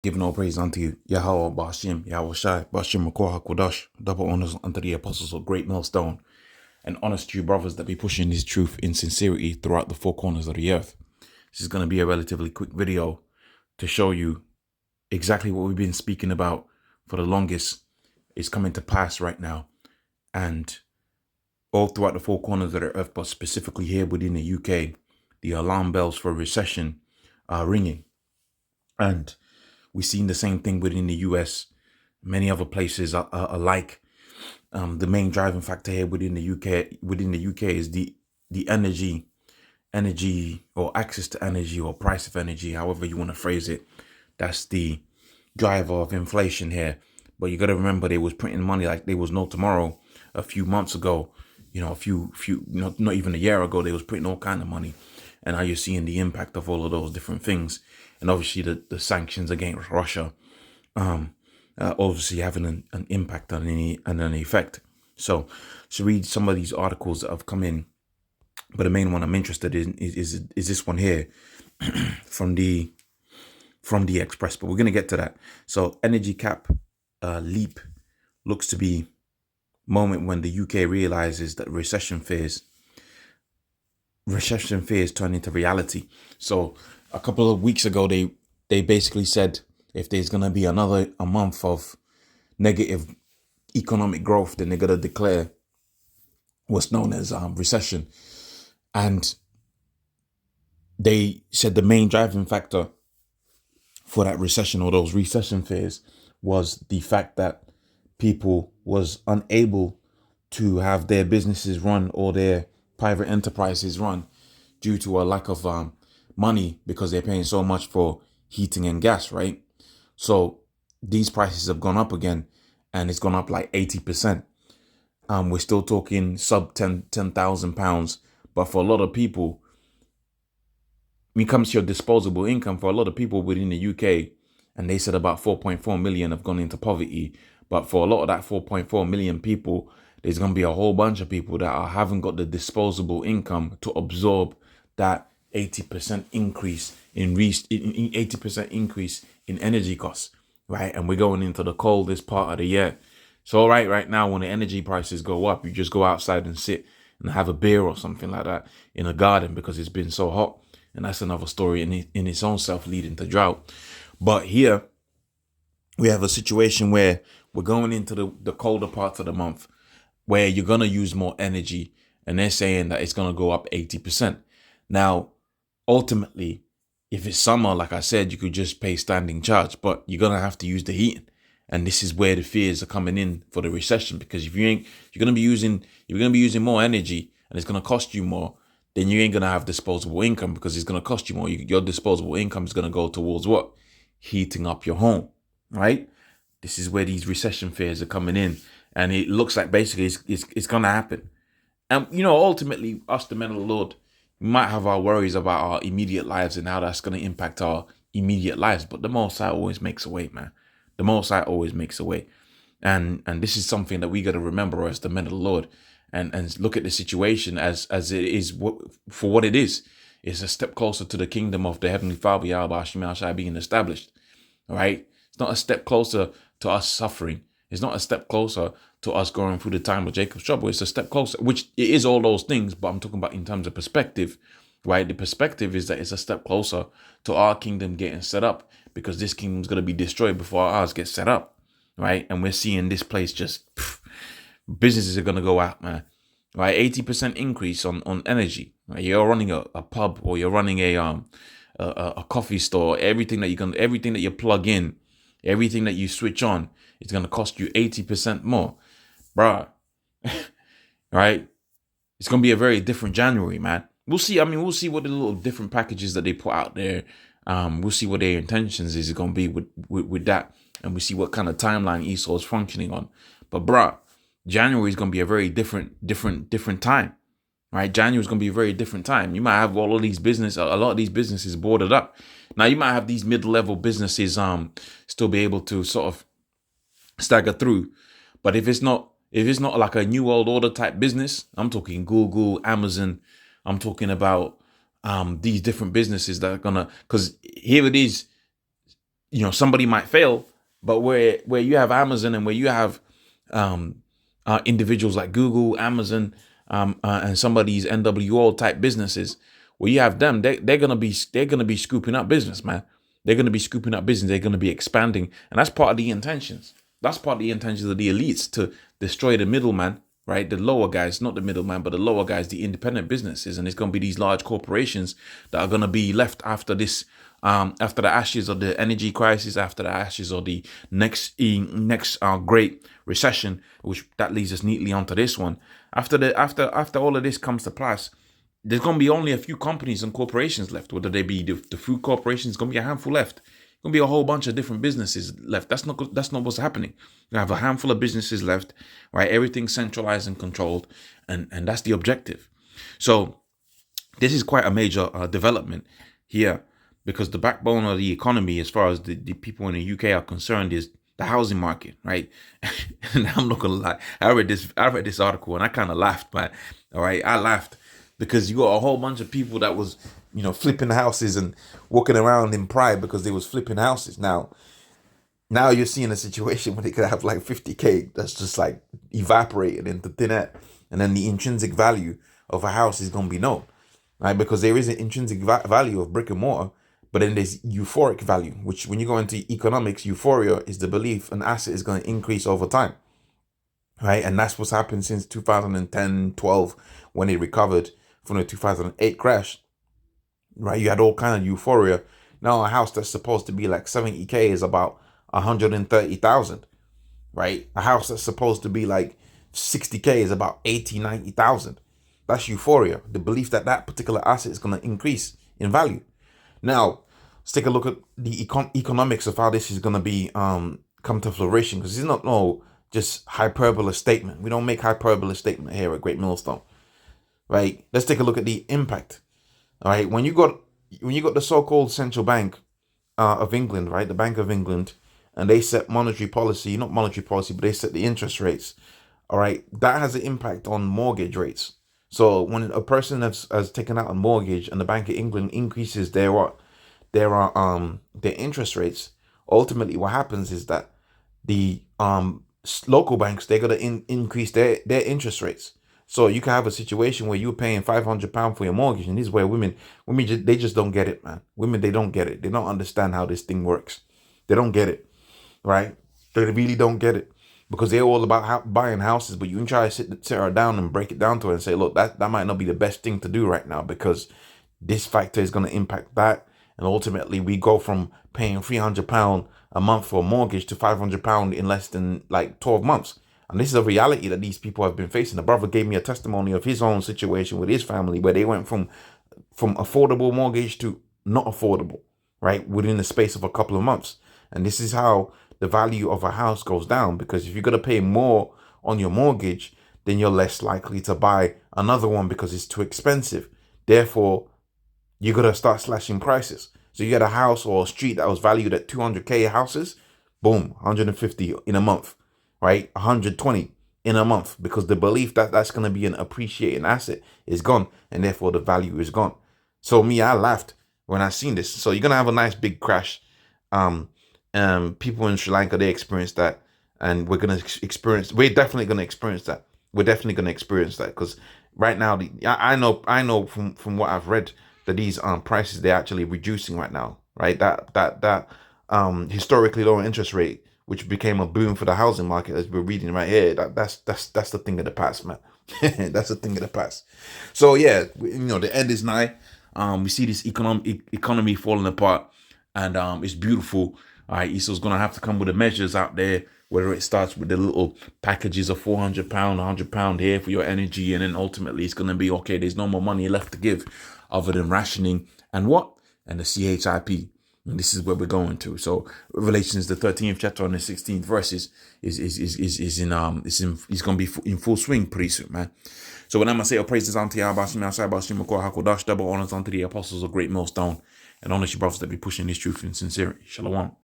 Give no praise unto Yahweh Bashim, Yahweh Shai, Bashim Makoha Kodash, double honors unto the apostles of Great Millstone, and honest true brothers that be pushing this truth in sincerity throughout the four corners of the earth. This is going to be a relatively quick video to show you exactly what we've been speaking about for the longest is coming to pass right now. And all throughout the four corners of the earth, but specifically here within the UK, the alarm bells for recession are ringing. And we've seen the same thing within the US. Many other places are alike. The main driving factor here within the UK is the energy or access to energy or price of energy, however you want to phrase it. That's the driver of inflation here. But you got to remember, they was printing money like there was no tomorrow a few months ago. Not even a year ago, they was printing all kind of money. And now you're seeing the impact of all of those different things. And obviously the sanctions against Russia obviously having an impact on an effect. So read some of these articles that have come in. But the main one I'm interested in is this one here from the Express. But we're going to get to that. So energy cap leap looks to be moment when the UK realizes that recession fears turn into reality. So a couple of weeks ago, they basically said if there's going to be a month of negative economic growth, then they're going to declare what's known as recession. And they said the main driving factor for that recession or those recession fears was the fact that people was unable to have their businesses run or their private enterprises run due to a lack of money because they're paying so much for heating and gas, right? So these prices have gone up again, and it's gone up like 80%. We're still talking sub £10,000, but for a lot of people, when it comes to your disposable income, for a lot of people within the UK, and they said about 4.4 million have gone into poverty. But for a lot of that 4.4 million people, there's going to be a whole bunch of people that haven't got the disposable income to absorb that 80% increase in 80% increase in energy costs, right? And we're going into the coldest part of the year. So right now, when the energy prices go up, you just go outside and sit and have a beer or something like that in a garden because it's been so hot. And that's another story in its own self, leading to drought. But here we have a situation where we're going into the colder parts of the month where you're going to use more energy, and they're saying that it's going to go up 80%. Now, ultimately, if it's summer, like I said, you could just pay standing charge, but you're going to have to use the heating. And this is where the fears are coming in for the recession, because if you're going to be using more energy and it's going to cost you more, then you ain't going to have disposable income because it's going to cost you more. Your disposable income is going to go towards what? Heating up your home, right? This is where these recession fears are coming in. And it looks like basically it's going to happen. And, ultimately, us, the men of the Lord, we might have our worries about our immediate lives and how that's going to impact our immediate lives. But the Most High always makes a way, man. The Most High always makes a way. And this is something that we got to remember as the men of the Lord, and look at the situation as it is for what it is. It's a step closer to the kingdom of the Heavenly Father, Yahweh Hashem Shai, being established. All right? It's not a step closer to us suffering. It's not a step closer to us going through the time of Jacob's trouble. It's a step closer, which it is all those things, but I'm talking about in terms of perspective, right? The perspective is that it's a step closer to our kingdom getting set up, because this kingdom's going to be destroyed before ours gets set up, right? And we're seeing this place just, businesses are going to go out, man, right? 80% increase on energy, right? You're running a pub, or you're running a coffee store. Everything that you plug in, everything that you switch on, it's going to cost you 80% more, bruh. Right? It's going to be a very different January, man. We'll see. I mean, we'll see what the little different packages that they put out there. We'll see what their intentions is going to be with that. And we see what kind of timeline Esau is functioning on. But bruh, January is going to be a very different time. Right? January is going to be a very different time. You might have a lot of these businesses boarded up. Now, you might have these mid-level businesses still be able to sort of stagger through. But if it's not like a new world order type business, I'm talking Google, Amazon, I'm talking about these different businesses that are gonna, because here it is, somebody might fail, but where you have Amazon and where you have um, individuals like Google, Amazon, and some of these NWO type businesses, where you have them, they're gonna be scooping up business, man. They're gonna be scooping up business. They're gonna be expanding, and that's part of the intentions. That's part of the intentions of the elites to destroy the middleman, right? The lower guys, not the middleman, but the lower guys, the independent businesses, and it's gonna be these large corporations that are gonna be left after this after the ashes of the energy crisis, after the ashes of the next great recession, which that leads us neatly onto this one. After all of this comes to pass, there's gonna be only a few companies and corporations left. Whether they be the food corporations, gonna be a handful left. Gonna be a whole bunch of different businesses left. That's not what's happening. You have a handful of businesses left, right? Everything's centralized and controlled, and that's the objective. So this is quite a major development here, because the backbone of the economy, as far as the people in the UK are concerned, is the housing market, right? And I'm not gonna lie, I read this article and I kind of laughed, man. All right, I laughed because you got a whole bunch of people that was, flipping houses and walking around in pride because they was flipping houses. Now you're seeing a situation where they could have like 50K that's just like evaporated into thin air, and then the intrinsic value of a house is gonna be known, right? Because there is an intrinsic value of brick and mortar, but then there's euphoric value, which when you go into economics, euphoria is the belief an asset is going to increase over time, right? And that's what's happened since 2010, 12, when it recovered from the 2008 crash, right? You had all kind of euphoria. Now a house that's supposed to be like 70K is about 130,000, right? A house that's supposed to be like 60K is about 80, 90,000. That's euphoria, the belief that that particular asset is going to increase in value. Now, let's take a look at the economics of how this is going to be come to fruition, because it's not just hyperbole statement. We don't make hyperbole statement here at Great Millstone, right? Let's take a look at the impact. All right, when you got the so-called central bank of England, right, the Bank of England, and they set monetary policy, not monetary policy, but they set the interest rates. All right, that has an impact on mortgage rates. So when a person has taken out a mortgage and the Bank of England increases their interest rates, ultimately what happens is that the local banks, they're gonna increase their interest rates. So you can have a situation where you're paying £500 for your mortgage, and this is where women they just don't get it, man. Women, they don't get it. They don't understand how this thing works. They don't get it, right? They really don't get it, because they're all about buying houses, but you can try to sit her down and break it down to her and say, look, that might not be the best thing to do right now, because this factor is going to impact that. And ultimately, we go from paying £300 a month for a mortgage to £500 in less than like 12 months. And this is a reality that these people have been facing. The brother gave me a testimony of his own situation with his family, where they went from affordable mortgage to not affordable, right, within the space of a couple of months. And this is how the value of a house goes down, because if you're going to pay more on your mortgage, then you're less likely to buy another one because it's too expensive. Therefore, you got to start slashing prices. So you get a house or a street that was valued at 200K houses, boom, 150 in a month, right? 120 in a month, because the belief that that's going to be an appreciating asset is gone, and therefore the value is gone. So I laughed when I seen this. So you're going to have a nice big crash. People in Sri Lanka, they experienced that, and we're definitely going to experience that. We're definitely going to experience that, because right now, I know from what I've read that these prices, they're actually reducing right now, right? That historically low interest rate, which became a boom for the housing market, as we're reading right here, that's the thing of the past, man. That's the thing of the past. So yeah, the end is nigh. We see this economy falling apart, and it's beautiful. All right, ESO's gonna have to come with the measures out there, whether it starts with the little packages of £400, £100 here for your energy, and then ultimately it's gonna be okay. There's no more money left to give, other than rationing and the CHIP. And this is where we're going to. So Revelations, the 13th chapter and the 16th verses is gonna be in full swing pretty soon, man. So when I'm gonna say, praises unto Yahweh, double honors unto the apostles of Great Millstone, and honor you brothers that be pushing this truth in sincerity. Shalom.